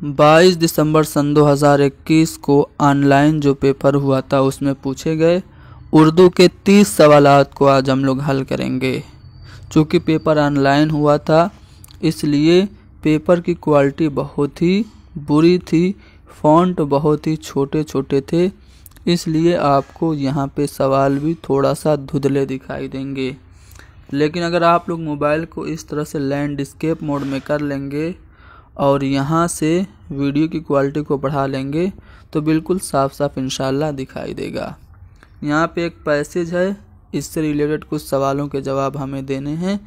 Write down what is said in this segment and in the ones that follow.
22 दिसंबर सन 2021 को ऑनलाइन जो पेपर हुआ था उसमें पूछे गए उर्दू के 30 सवालात को आज हम लोग हल करेंगे। चूँकि पेपर ऑनलाइन हुआ था इसलिए पेपर की क्वालिटी बहुत ही बुरी थी, फ़ॉन्ट बहुत ही छोटे छोटे थे, इसलिए आपको यहाँ पे सवाल भी थोड़ा सा धुंधले दिखाई देंगे। लेकिन अगर आप लोग मोबाइल को इस तरह से लैंडस्केप मोड में कर लेंगे और यहाँ से वीडियो की क्वालिटी को बढ़ा लेंगे तो बिल्कुल साफ साफ इंशाल्लाह दिखाई देगा। यहाँ पे एक पैसेज है, इससे रिलेटेड कुछ सवालों के जवाब हमें देने हैं।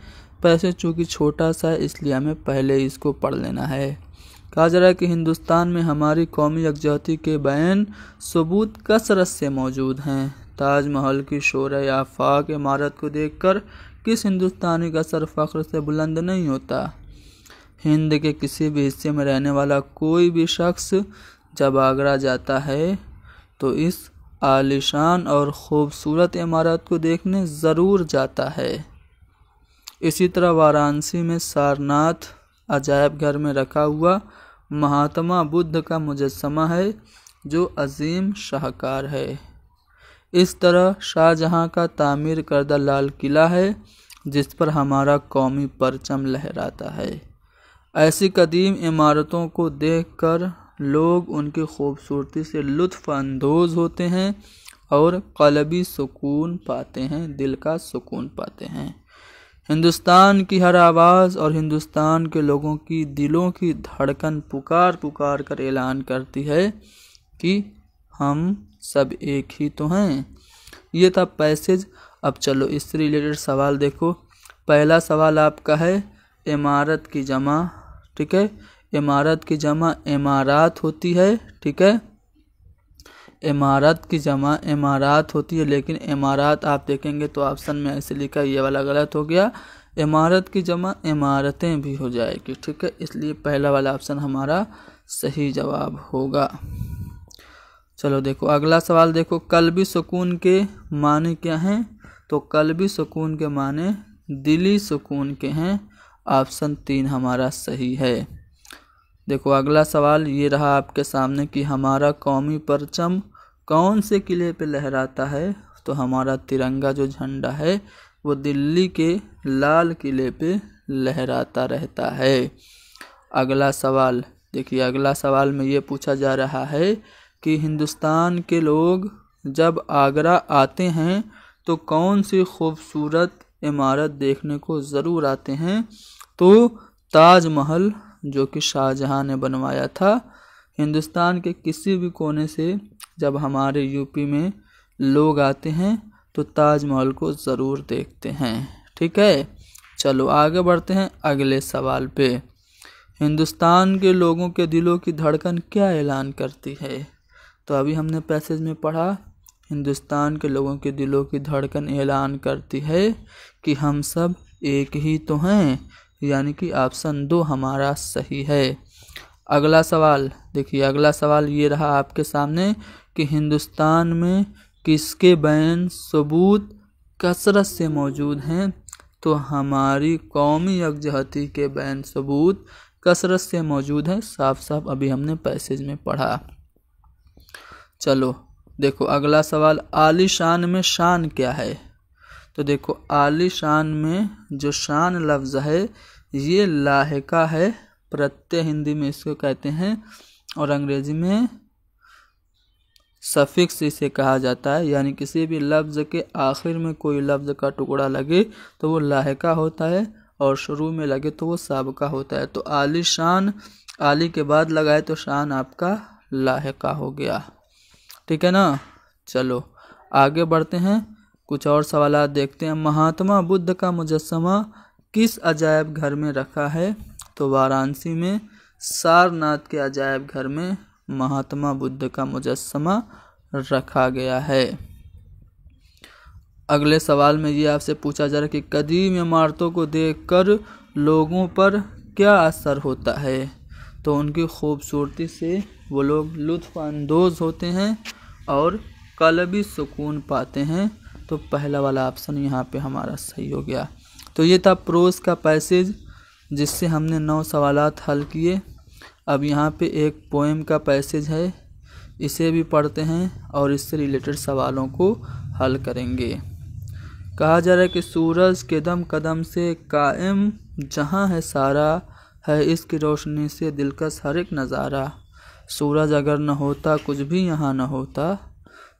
पैसेज चूँकि छोटा सा है इसलिए हमें पहले इसको पढ़ लेना है। कहा जा रहा है कि हिंदुस्तान में हमारी कौमी यकजहती के बैन सबूत कसरत से मौजूद हैं। ताजमहल की शोरे आफाक इमारत को देखकर किस हिंदुस्तानी का सर फख्र से बुलंद नहीं होता। हिंद के किसी भी हिस्से में रहने वाला कोई भी शख्स जब आगरा जाता है तो इस आलीशान और ख़ूबसूरत इमारत को देखने ज़रूर जाता है। इसी तरह वाराणसी में सारनाथ अजायब घर में रखा हुआ महात्मा बुद्ध का मुजस्समा है जो अजीम शाहकार है। इस तरह शाहजहां का तामीर करदा लाल किला है जिस पर हमारा कौमी परचम लहराता है। ऐसी कदीम इमारतों को देखकर लोग उनकी खूबसूरती से लुत्फ़ अंदोज़ होते हैं और क़ल्बी सुकून पाते हैं, दिल का सुकून पाते हैं। हिंदुस्तान की हर आवाज़ और हिंदुस्तान के लोगों की दिलों की धड़कन पुकार पुकार कर ऐलान करती है कि हम सब एक ही तो हैं। ये था पैसेज। अब चलो इससे रिलेटेड सवाल देखो। पहला सवाल आपका है इमारत की जमा, ठीक है। इमारत की जमा इमारात होती है, ठीक है। इमारत की जमा इमारात होती है, लेकिन इमारात आप देखेंगे तो ऑप्शन में ऐसे लिखा है, ये वाला गलत हो गया। इमारत की जमा इमारतें भी हो जाएगी, ठीक है। इसलिए पहला वाला ऑप्शन हमारा सही जवाब होगा। चलो देखो अगला सवाल देखो। क़ल्बी सुकून के माने क्या हैं? तो क़ल्बी सुकून के माने दिली सुकून के हैं। ऑप्शन 3 हमारा सही है। देखो अगला सवाल ये रहा आपके सामने कि हमारा कौमी परचम कौन से किले पे लहराता है? तो हमारा तिरंगा जो झंडा है वो दिल्ली के लाल किले पे लहराता रहता है। अगला सवाल देखिए, अगला सवाल में ये पूछा जा रहा है कि हिंदुस्तान के लोग जब आगरा आते हैं तो कौन सी खूबसूरत इमारत देखने को ज़रूर आते हैं? तो ताजमहल जो कि शाहजहां ने बनवाया था। हिंदुस्तान के किसी भी कोने से जब हमारे यूपी में लोग आते हैं तो ताजमहल को ज़रूर देखते हैं, ठीक है। चलो आगे बढ़ते हैं अगले सवाल पे। हिंदुस्तान के लोगों के दिलों की धड़कन क्या ऐलान करती है? तो अभी हमने पैसेज में पढ़ा हिंदुस्तान के लोगों के दिलों की धड़कन ऐलान करती है कि हम सब एक ही तो हैं, यानी कि ऑप्शन 2 हमारा सही है। अगला सवाल देखिए, अगला सवाल ये रहा आपके सामने कि हिंदुस्तान में किसके बैन सबूत कसरत से मौजूद हैं? तो हमारी कौमी यकजहती के बैन सबूत कसरत से मौजूद हैं। साफ साफ अभी हमने पैसेज में पढ़ा। चलो देखो अगला सवाल, आलीशान में शान क्या है? तो देखो आलीशान में जो शान लफ्ज़ है ये लाहिका है, प्रत्यय हिंदी में इसको कहते हैं और अंग्रेजी में सफिक्स इसे कहा जाता है। यानी किसी भी लफ्ज़ के आखिर में कोई लफ्ज़ का टुकड़ा लगे तो वो लाहिका होता है और शुरू में लगे तो वो साबका होता है। तो आलीशान, आली के बाद लगाए तो शान आपका लाहिका हो गया, ठीक है ना। चलो आगे बढ़ते हैं, कुछ और सवाल देखते हैं। महात्मा बुद्ध का मुजस्समा किस अजायब घर में रखा है? तो वाराणसी में सारनाथ के अजायब घर में महात्मा बुद्ध का मुजस्समा रखा गया है। अगले सवाल में ये आपसे पूछा जा रहा है कि कदीम इमारतों को देखकर लोगों पर क्या असर होता है? तो उनकी खूबसूरती से वो लोग लुत्फ़ अंदोज़ होते हैं और क़ल्बी सुकून पाते हैं। तो पहला वाला ऑप्शन यहाँ पे हमारा सही हो गया। तो ये था प्रोस का पैसेज जिससे हमने 9 सवालात हल किए। अब यहाँ पे एक पोएम का पैसेज है, इसे भी पढ़ते हैं और इससे रिलेटेड सवालों को हल करेंगे। कहा जा रहा है कि सूरज कदम कदम से कायम जहाँ है सारा, है इसकी रोशनी से दिलकश हर एक नज़ारा। सूरज अगर न होता कुछ भी यहाँ न होता,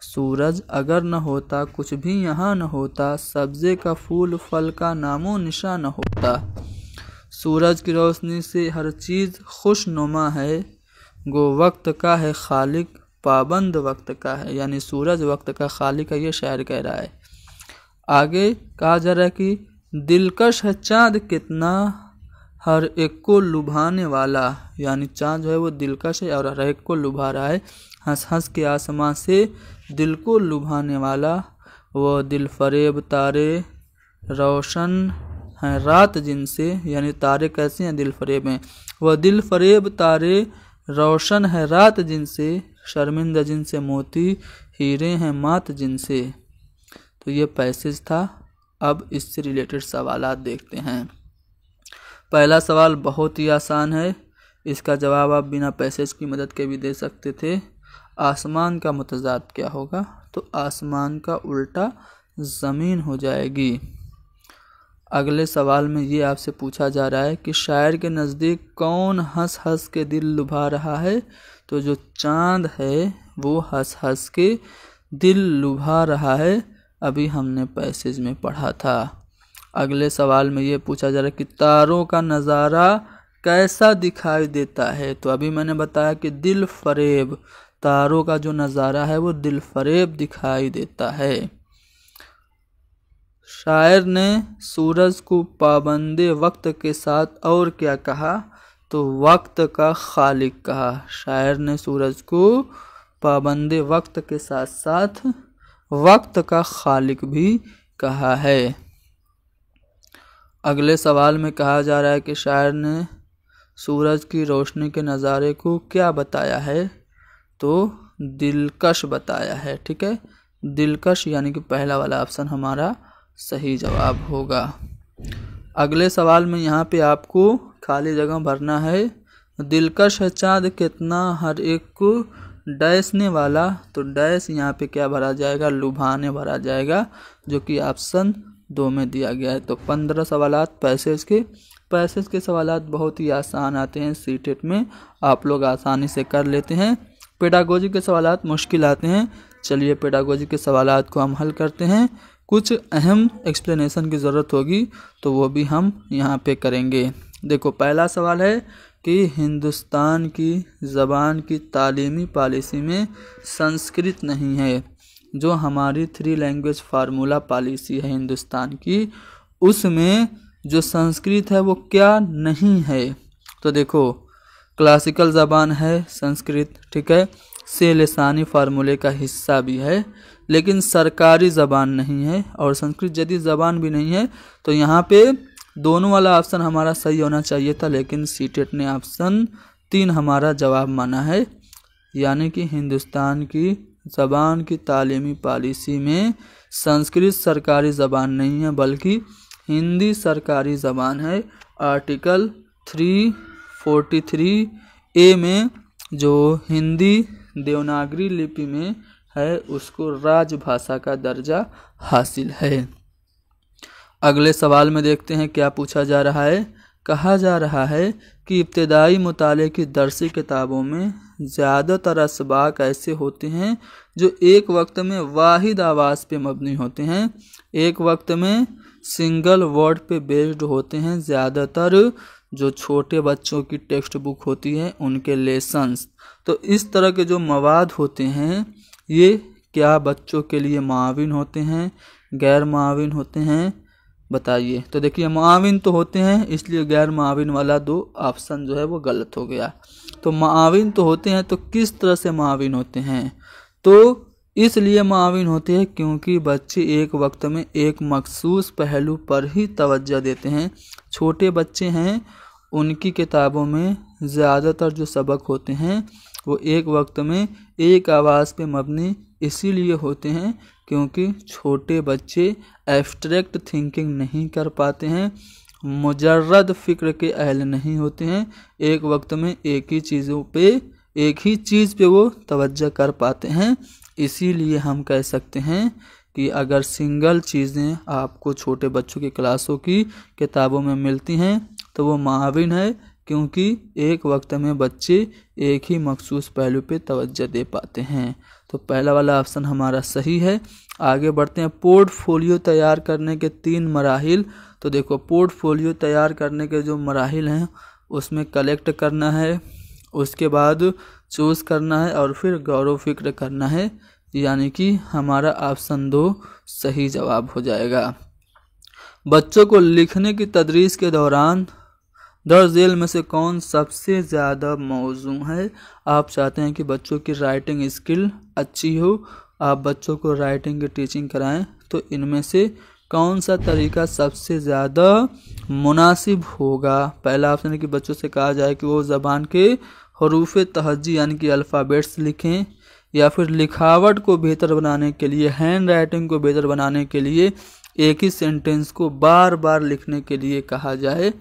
सूरज अगर न होता कुछ भी यहाँ न होता, सब्ज़े का फूल फल का नामो निशा न होता। सूरज की रोशनी से हर चीज़ खुशनुमा है, गो वक्त का है खालिक पाबंद वक्त का है। यानी सूरज वक्त का खालिक है, ये शायर कह रहा है। आगे कहा जा रहा है कि दिलकश है चाँद कितना, हर एक को लुभाने वाला। यानी चाँद जो है वो दिलकश है और हर एक को लुभा रहा है। हंस हंस के आसमां से दिल को लुभाने वाला। वो दिल फरेब तारे रोशन हैं रात जिनसे, यानी तारे कैसे हैं, दिल फरेब हैं। वह दिल फरेब तारे रोशन है रात जिनसे, शर्मिंदा जिनसे मोती हीरे हैं मात जिनसे। तो ये पैसेज था। अब इससे रिलेटेड सवालात देखते हैं। पहला सवाल बहुत ही आसान है, इसका जवाब आप बिना पैसेज की मदद के भी दे सकते थे। आसमान का मुतजाद क्या होगा? तो आसमान का उल्टा ज़मीन हो जाएगी। अगले सवाल में ये आपसे पूछा जा रहा है कि शायर के नज़दीक कौन हंस हंस के दिल लुभा रहा है? तो जो चाँद है वो हंस हंस के दिल लुभा रहा है, अभी हमने पैसेज में पढ़ा था। अगले सवाल में ये पूछा जा रहा है कि तारों का नज़ारा कैसा दिखाई देता है? तो अभी मैंने बताया कि दिल फरेब, तारों का जो नज़ारा है वो दिल फरेब दिखाई देता है। शायर ने सूरज को पाबंदे वक्त के साथ और क्या कहा? तो वक्त का खालिक कहा। शायर ने सूरज को पाबंदे वक्त के साथ साथ वक्त का खालिक भी कहा है। अगले सवाल में कहा जा रहा है कि शायर ने सूरज की रोशनी के नज़ारे को क्या बताया है? तो दिलकश बताया है। ठीक है, दिलकश यानी कि पहला वाला ऑप्शन हमारा सही जवाब होगा। अगले सवाल में यहाँ पे आपको खाली जगह भरना है। दिलकश है चाँद कितना, हर एक को डैशने वाला। तो डैश यहाँ पे क्या भरा जाएगा? लुभाने भरा जाएगा, जो कि ऑप्शन 2 में दिया गया है। तो 15 सवालात पैसेज के सवालात बहुत ही आसान आते हैं सीटेट में, आप लोग आसानी से कर लेते हैं। पेडागोजी के सवालात मुश्किल आते हैं। चलिए पेडागोजी के सवालात को हम हल करते हैं। कुछ अहम एक्सप्लेनेशन की ज़रूरत होगी तो वो भी हम यहाँ पे करेंगे। देखो पहला सवाल है कि हिंदुस्तान की ज़बान की तालीमी पॉलिसी में संस्कृत नहीं है। जो हमारी 3 लैंग्वेज फार्मूला पॉलिसी है हिंदुस्तान की, उसमें जो संस्कृत है वो क्या नहीं है? तो देखो क्लासिकल ज़बान है संस्कृत, ठीक है, से लिसानी फार्मूले का हिस्सा भी है, लेकिन सरकारी ज़बान नहीं है। और संस्कृत जदीद ज़बान भी नहीं है। तो यहाँ पे दोनों वाला ऑप्शन हमारा सही होना चाहिए था, लेकिन सीटेट ने ऑप्शन 3 हमारा जवाब माना है। यानी कि हिंदुस्तान की ज़बान की तालीमी पॉलिसी में संस्कृत सरकारी ज़बान नहीं है, बल्कि हिंदी सरकारी ज़बान है। आर्टिकल 343A में जो हिंदी देवनागरी लिपि में है उसको राजभाषा का दर्जा हासिल है। अगले सवाल में देखते हैं क्या पूछा जा रहा है। कहा जा रहा है कि इब्तिदाई मुताले की दरसी किताबों में ज़्यादातर असबाक ऐसे होते हैं जो एक वक्त में वाहिद आवाज़ पे मबनी होते हैं, एक वक्त में सिंगल वर्ड पे बेस्ड होते हैं। ज़्यादातर जो छोटे बच्चों की टेक्स्ट बुक होती है उनके लेसन्स, तो इस तरह के जो मवाद होते हैं ये क्या बच्चों के लिए मुआविन होते हैं, गैर मुआविन होते हैं? बताइए। तो देखिए मुआविन तो होते हैं, इसलिए गैर मुआविन वाला 2 ऑप्शन जो है वो गलत हो गया। तो मुआविन तो होते हैं, तो किस तरह से मुआविन होते हैं? तो इसलिए मुआविन होते हैं क्योंकि बच्चे एक वक्त में एक मखसूस पहलू पर ही तवज्जो देते हैं। छोटे बच्चे हैं, उनकी किताबों में ज़्यादातर जो सबक होते हैं वो एक वक्त में एक आवाज़ पे मबनी इसीलिए होते हैं क्योंकि छोटे बच्चे एब्स्ट्रैक्ट थिंकिंग नहीं कर पाते हैं, मुजर्रद फ़िक्र के अहल नहीं होते हैं, एक वक्त में एक ही चीज़ पे वो तवज्जो कर पाते हैं। इसीलिए हम कह सकते हैं कि अगर सिंगल चीज़ें आपको छोटे बच्चों की क्लासों की किताबों में मिलती हैं तो वो माविन है, क्योंकि एक वक्त में बच्चे एक ही मखसूस पहलू पे तवज्जो दे पाते हैं। तो पहला वाला ऑप्शन हमारा सही है। आगे बढ़ते हैं। पोर्टफोलियो तैयार करने के 3 मराहिल। तो देखो, पोर्टफोलियो तैयार करने के जो मराहिल हैं उसमें कलेक्ट करना है, उसके बाद चूज़ करना है और फिर गौर फिक्र करना है, यानी कि हमारा ऑप्शन 2 सही जवाब हो जाएगा। बच्चों को लिखने की तदरीस के दौरान दर्ज झेल में से कौन सबसे ज़्यादा मौजू है? आप चाहते हैं कि बच्चों की राइटिंग स्किल अच्छी हो, आप बच्चों को राइटिंग की टीचिंग कराएं, तो इनमें से कौन सा तरीका सबसे ज़्यादा मुनासिब होगा? पहला ऑप्शन है कि बच्चों से कहा जाए कि वो ज़बान के हरूफ तहज्जी यानी कि अल्फ़ाबेट्स लिखें, या फिर लिखावट को बेहतर बनाने के लिए, हैंड राइटिंग को बेहतर बनाने के लिए एक ही सेंटेंस को बार बार लिखने के लिए कहा जाए,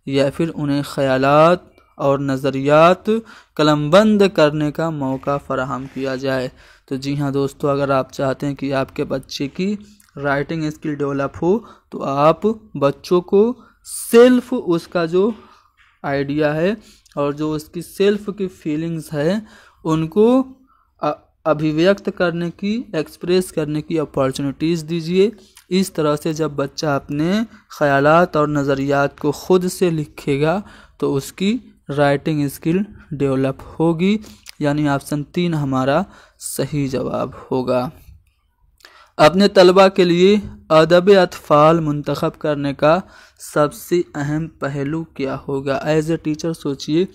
या फिर उन्हें ख़यालात और नज़रियात कलमबंद करने का मौका फराहम किया जाए। तो जी हाँ दोस्तों, अगर आप चाहते हैं कि आपके बच्चे की राइटिंग स्किल डेवलप हो तो आप बच्चों को सेल्फ उसका जो आइडिया है और जो उसकी सेल्फ की फीलिंग्स है उनको अभिव्यक्त करने की, एक्सप्रेस करने की अपॉर्चुनिटीज़ दीजिए। इस तरह से जब बच्चा अपने ख़यालात और नज़रियात को ख़ुद से लिखेगा तो उसकी राइटिंग स्किल डेवलप होगी, यानी ऑप्शन 3 हमारा सही जवाब होगा। अपने तलबा के लिए अदब अतफ़ाल मुंतखब करने का सबसे अहम पहलू क्या होगा? एज ए टीचर सोचिए,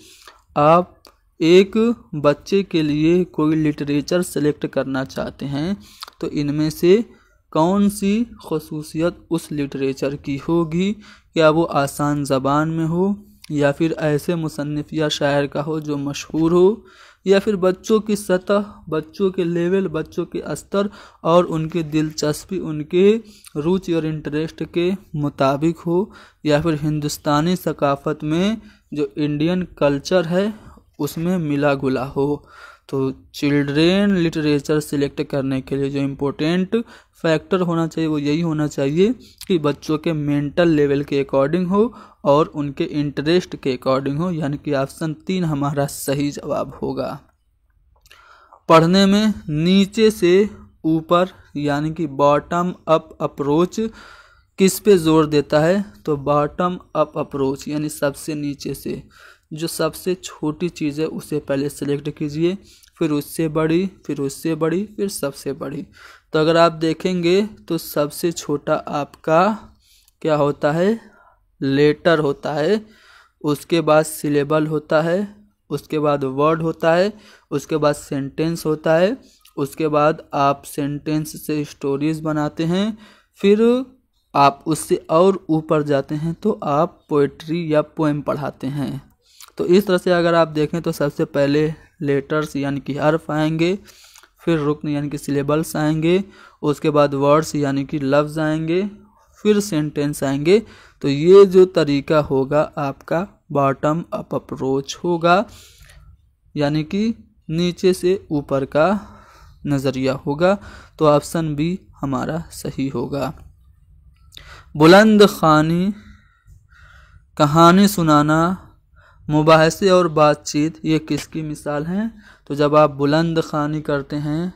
आप एक बच्चे के लिए कोई लिटरेचर सेलेक्ट करना चाहते हैं, तो इनमें से कौन सी खसूसियत उस लिटरेचर की होगी? क्या वो आसान ज़बान में हो, या फिर ऐसे मुसन्निफ़ या शायर का हो जो मशहूर हो, या फिर बच्चों की सतह, बच्चों के लेवल, बच्चों के स्तर और उनकी दिलचस्पी, उनके रुचि और इंटरेस्ट के मुताबिक हो, या फिर हिंदुस्तानी सकाफ़त में जो इंडियन कल्चर है उसमें मिला घुला हो। तो चिल्ड्रेन लिटरेचर सिलेक्ट करने के लिए जो इम्पोर्टेंट फैक्टर होना चाहिए वो यही होना चाहिए कि बच्चों के मेंटल लेवल के अकॉर्डिंग हो और उनके इंटरेस्ट के अकॉर्डिंग हो, यानी कि ऑप्शन 3 हमारा सही जवाब होगा। पढ़ने में नीचे से ऊपर यानी कि बॉटम अप अप्रोच किस पे जोर देता है? तो बॉटम अप अप्रोच यानी सबसे नीचे से, जो सबसे छोटी चीज़ है उसे पहले सेलेक्ट कीजिए, फिर उससे बड़ी, फिर उससे बड़ी, फिर सबसे बड़ी। तो अगर आप देखेंगे तो सबसे छोटा आपका क्या होता है? लेटर होता है, उसके बाद सिलेबल होता है, उसके बाद वर्ड होता है, उसके बाद सेंटेंस होता है, उसके बाद आप सेंटेंस से स्टोरीज बनाते हैं, फिर आप उससे और ऊपर जाते हैं तो आप पोइट्री या पोएम पढ़ाते हैं। तो इस तरह से अगर आप देखें तो सबसे पहले लेटर्स यानी कि हर्फ आएंगे, फिर रुकन यानी कि सिलेबल्स आएंगे, उसके बाद वर्ड्स यानी कि लफ्ज़ आएंगे, फिर सेंटेंस आएंगे। तो ये जो तरीका होगा आपका बॉटम अप अप्रोच होगा, यानी कि नीचे से ऊपर का नज़रिया होगा। तो ऑप्शन बी हमारा सही होगा। बुलंद ख़ानी, कहानी सुनाना, मुबाहसे और बातचीत ये किसकी मिसाल हैं? तो जब आप बुलंद ख़ानी करते हैं,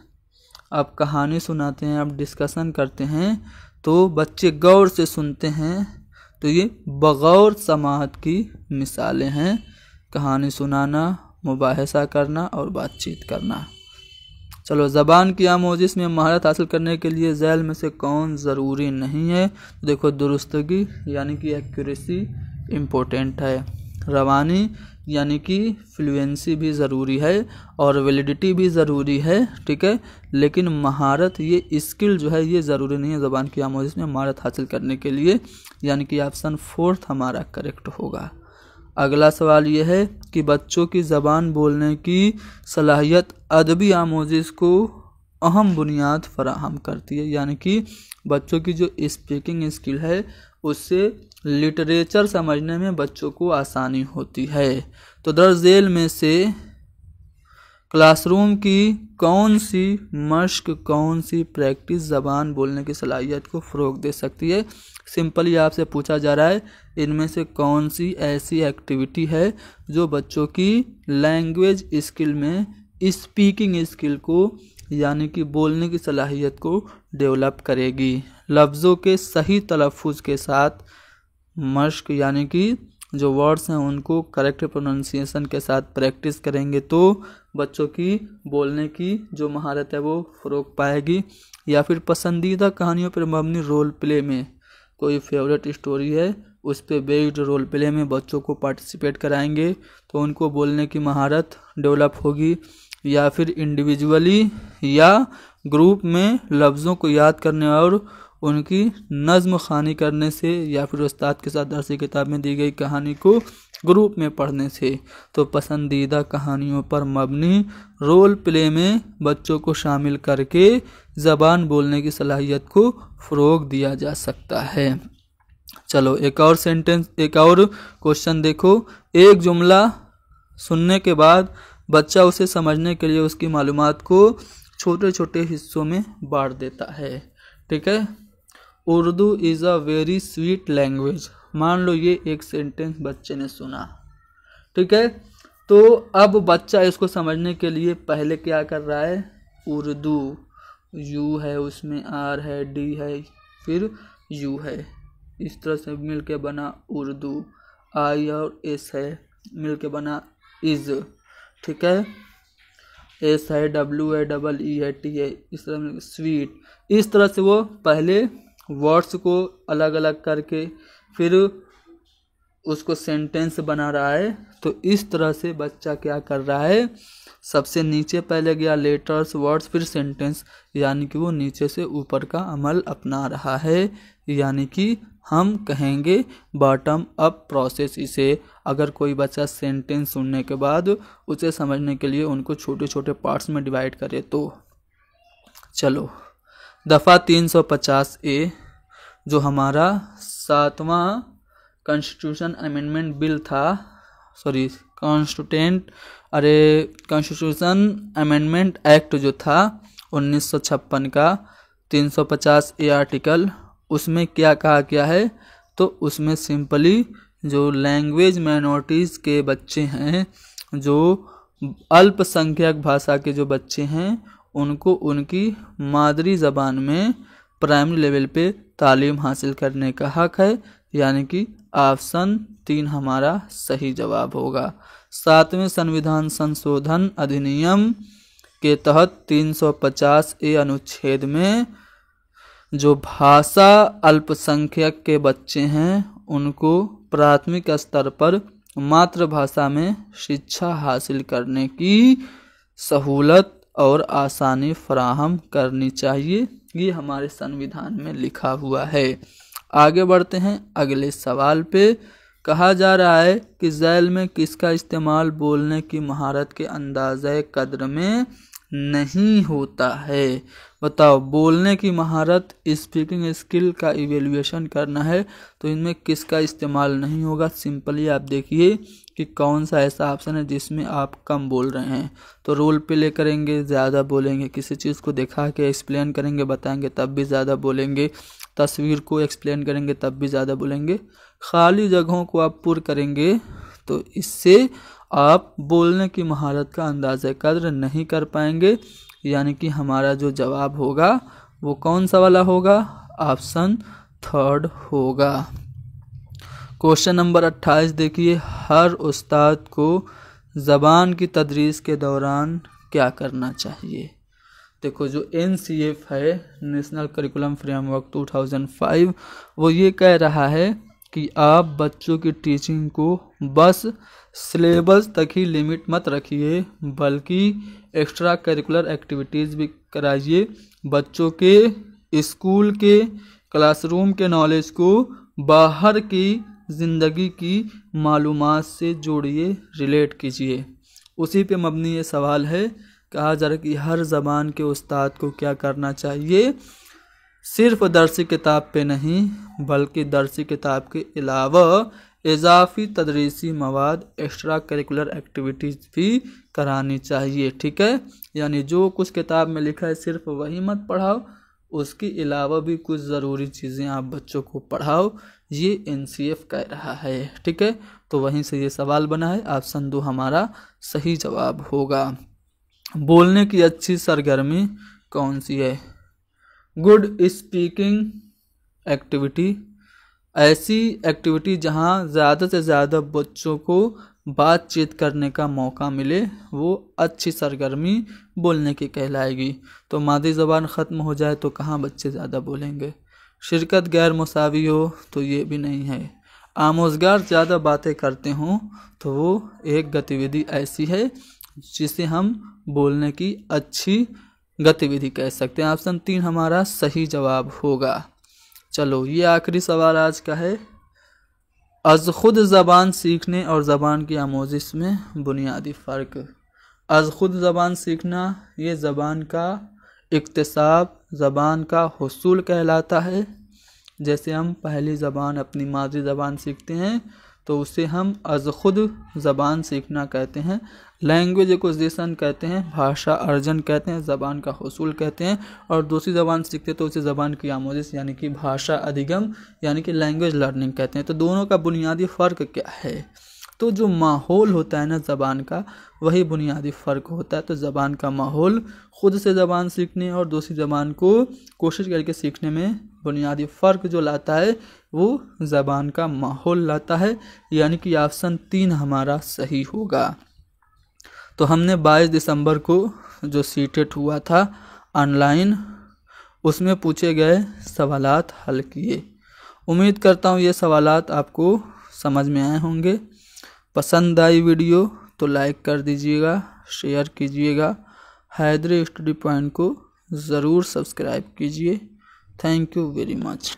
आप कहानी सुनाते हैं, आप डिस्कशन करते हैं, तो बच्चे गौर से सुनते हैं, तो ये बगौर समाअत की मिसालें हैं। कहानी सुनाना, मुबाहसा करना और बातचीत करना। चलो, ज़बान की आमोजिश में महारत हासिल करने के लिए झैल में से कौन ज़रूरी नहीं है? तो देखो, दुरुस्तगी यानी कि एक्यूरेसी इम्पोर्टेंट है, रवानी यानी कि फ्लुएंसी भी ज़रूरी है और वैलिडिटी भी ज़रूरी है, ठीक है। लेकिन महारत, ये स्किल जो है ये ज़रूरी नहीं है ज़बान की आमोजिश में महारत हासिल करने के लिए, यानी कि ऑप्शन 4 हमारा करेक्ट होगा। अगला सवाल ये है कि बच्चों की ज़बान बोलने की सलाहियत अदबी आमोजिश को अहम बुनियाद फराहम करती है, यानी कि बच्चों की जो स्पीकिंग स्किल है उससे लिटरेचर समझने में बच्चों को आसानी होती है। तो दर्ज झेल में से क्लासरूम की कौन सी मश्क, कौन सी प्रैक्टिस ज़बान बोलने की सलाहियत को फ़रोग दे सकती है? सिंपली आपसे पूछा जा रहा है इनमें से कौन सी ऐसी एक्टिविटी है जो बच्चों की लैंग्वेज स्किल में स्पीकिंग स्किल को यानी कि बोलने की सलाहियत को डेवलप करेगी। लफ्ज़ों के सही तलफ़ुज़ के साथ मश्क यानी कि जो वर्ड्स हैं उनको करेक्ट प्रोनाउंसिएशन के साथ प्रैक्टिस करेंगे तो बच्चों की बोलने की जो महारत है वो फ़रोग पाएगी। या फिर पसंदीदा कहानियों पर मबनी रोल प्ले में कोई फेवरेट स्टोरी है उस पर बेस्ड रोल प्ले में बच्चों को पार्टिसिपेट कराएंगे तो उनको बोलने की महारत डेवलप होगी। या फिर इंडिविजुअली या ग्रुप में लफ्ज़ों को याद करने और उनकी नज़्म ख़ानी करने से या फिर उस्ताद के साथ दरसी किताब में दी गई कहानी को ग्रुप में पढ़ने से। तो पसंदीदा कहानियों पर मबनी रोल प्ले में बच्चों को शामिल करके ज़बान बोलने की सलाहियत को फ़रोग दिया जा सकता है। चलो एक और क्वेश्चन देखो। एक जुमला सुनने के बाद बच्चा उसे समझने के लिए उसकी मालूमात को छोटे छोटे हिस्सों में बांट देता है। ठीक है। Urdu is a very sweet language. मान लो ये एक सेंटेंस बच्चे ने सुना। ठीक है। तो अब बच्चा इसको समझने के लिए पहले क्या कर रहा है, उर्दू, यू है उसमें, आर है, डी है, फिर यू है, इस तरह से मिल के बना उर्दू। आई और एस है मिल के बना इज़। ठीक है। एस है, डब्ल्यू है, डबल ई है, टी है, इस तरह मिल स्वीट। इस तरह से वो पहले वर्ड्स को अलग अलग करके फिर उसको सेंटेंस बना रहा है। तो इस तरह से बच्चा क्या कर रहा है, सबसे नीचे पहले गया लेटर्स, वर्ड्स, फिर सेंटेंस, यानी कि वो नीचे से ऊपर का अमल अपना रहा है। यानी कि हम कहेंगे बॉटम अप प्रोसेस इसे। अगर कोई बच्चा सेंटेंस सुनने के बाद उसे समझने के लिए उनको छोटे छोटे पार्ट्स में डिवाइड करे तो। चलो दफ़ा 350 ए जो हमारा 7वां कॉन्स्टिट्यूशन अमेंडमेंट बिल था, कॉन्स्टिट्यूशन अमेंडमेंट एक्ट जो था 1956 का 350 ए आर्टिकल, उसमें क्या कहा गया है, तो उसमें सिंपली जो लैंग्वेज माइनॉरिटीज़ के बच्चे हैं, जो अल्पसंख्यक भाषा के जो बच्चे हैं, उनको उनकी मादरी ज़बान में प्राइमरी लेवल पे तालीम हासिल करने का हक है। यानी कि ऑप्शन 3 हमारा सही जवाब होगा। 7वें संविधान संशोधन अधिनियम के तहत 350 ए अनुच्छेद में जो भाषा अल्पसंख्यक के बच्चे हैं उनको प्राथमिक स्तर पर मातृभाषा में शिक्षा हासिल करने की सहूलत और आसानी फराहम करनी चाहिए। ये हमारे संविधान में लिखा हुआ है। आगे बढ़ते हैं अगले सवाल पे। कहा जा रहा है कि झैल में किसका इस्तेमाल बोलने की महारत के अंदाज़े कद्र में नहीं होता है। बताओ, बोलने की महारत स्पीकिंग स्किल का इवेल्युएशन करना है तो इनमें किसका इस्तेमाल नहीं होगा। सिंपली आप देखिए कि कौन सा ऐसा ऑप्शन है जिसमें आप कम बोल रहे हैं। तो रोल प्ले करेंगे ज़्यादा बोलेंगे, किसी चीज़ को दिखा के एक्सप्लेन करेंगे बताएंगे तब भी ज़्यादा बोलेंगे, तस्वीर को एक्सप्लेन करेंगे तब भी ज़्यादा बोलेंगे, खाली जगहों को आप पुर करेंगे तो इससे आप बोलने की महारत का अंदाज़ा कद्र नहीं कर पाएंगे। यानी कि हमारा जो जवाब होगा वो कौन सा वाला होगा, ऑप्शन 3 होगा। क्वेश्चन नंबर 28 देखिए, हर उस्ताद को ज़बान की तदरीस के दौरान क्या करना चाहिए। देखो जो NCF है, नेशनल करिकुलम फ्रेमवर्क 2005, वो ये कह रहा है कि आप बच्चों की टीचिंग को बस सिलेबस तक ही लिमिट मत रखिए बल्कि एक्स्ट्रा करिकुलर एक्टिविटीज़ भी कराइए। बच्चों के स्कूल के क्लासरूम के नॉलेज को बाहर की ज़िंदगी की मालूमात से जोड़िए, रिलेट कीजिए। उसी पे मबनी ये सवाल है। कहा जा रहा है कि हर ज़बान के उस्ताद को क्या करना चाहिए, सिर्फ दरसी किताब पे नहीं बल्कि दरसी किताब के अलावा इजाफी तदरीसी मवाद एक्स्ट्रा करिकुलर एक्टिविटीज़ भी करानी चाहिए। ठीक है, यानी जो कुछ किताब में लिखा है सिर्फ वही मत पढ़ाओ, उसके अलावा भी कुछ ज़रूरी चीज़ें आप बच्चों को पढ़ाओ, ये NCF कह रहा है। ठीक है, तो वहीं से ये सवाल बना है, ऑप्शन 2 हमारा सही जवाब होगा। बोलने की अच्छी सरगर्मी कौन सी है? गुड स्पीकिंग एक्टिविटी, ऐसी एक्टिविटी जहाँ ज़्यादा से ज़्यादा बच्चों को बातचीत करने का मौका मिले वो अच्छी सरगर्मी बोलने की कहलाएगी। तो मादी ज़बान ख़त्म हो जाए तो कहाँ बच्चे ज़्यादा बोलेंगे। शिरकत गैर मुसावी हो तो ये भी नहीं है। आमोज़गार ज़्यादा बातें करते हों तो वो एक गतिविधि ऐसी है जिसे हम बोलने की अच्छी गतिविधि कह सकते हैं। ऑप्शन 3 हमारा सही जवाब होगा। चलो ये आखिरी सवाल आज का है। अज खुद ज़बान सीखने और ज़बान की आमोजिश में बुनियादी फ़र्क। अज खुद ज़बान सीखना ये ज़बान का इक्तिसाब, ज़बान का हुसूल कहलाता है। जैसे हम पहली ज़बान अपनी मादरी ज़बान सीखते हैं तो उसे हम अज खुद ज़बान सीखना कहते हैं। लैंग्वेज एक्विजिशन कहते हैं, भाषा अर्जन कहते हैं, ज़बान का हुसूल कहते हैं। और दूसरी ज़बान सीखते हैं तो उसे ज़बान की आमोजिश यानी कि भाषा अधिगम यानी कि लैंग्वेज लर्निंग कहते हैं। तो दोनों का बुनियादी फ़र्क क्या है? तो जो माहौल होता है ना ज़बान का, वही बुनियादी फ़र्क होता है। तो ज़बान का माहौल खुद से ज़बान सीखने और दूसरी ज़बान को कोशिश करके सीखने में बुनियादी फ़र्क जो लाता है वो ज़बान का माहौल लाता है, यानी कि ऑप्शन 3 हमारा सही होगा। तो हमने 22 दिसंबर को जो सीटेट हुआ था ऑनलाइन, उसमें पूछे गए सवालात हल किए। उम्मीद करता हूँ ये सवालात आपको समझ में आए होंगे। पसंद आई वीडियो तो लाइक कर दीजिएगा, शेयर कीजिएगा। हैदरी स्टडी पॉइंट को ज़रूर सब्सक्राइब कीजिए। Thank you very much.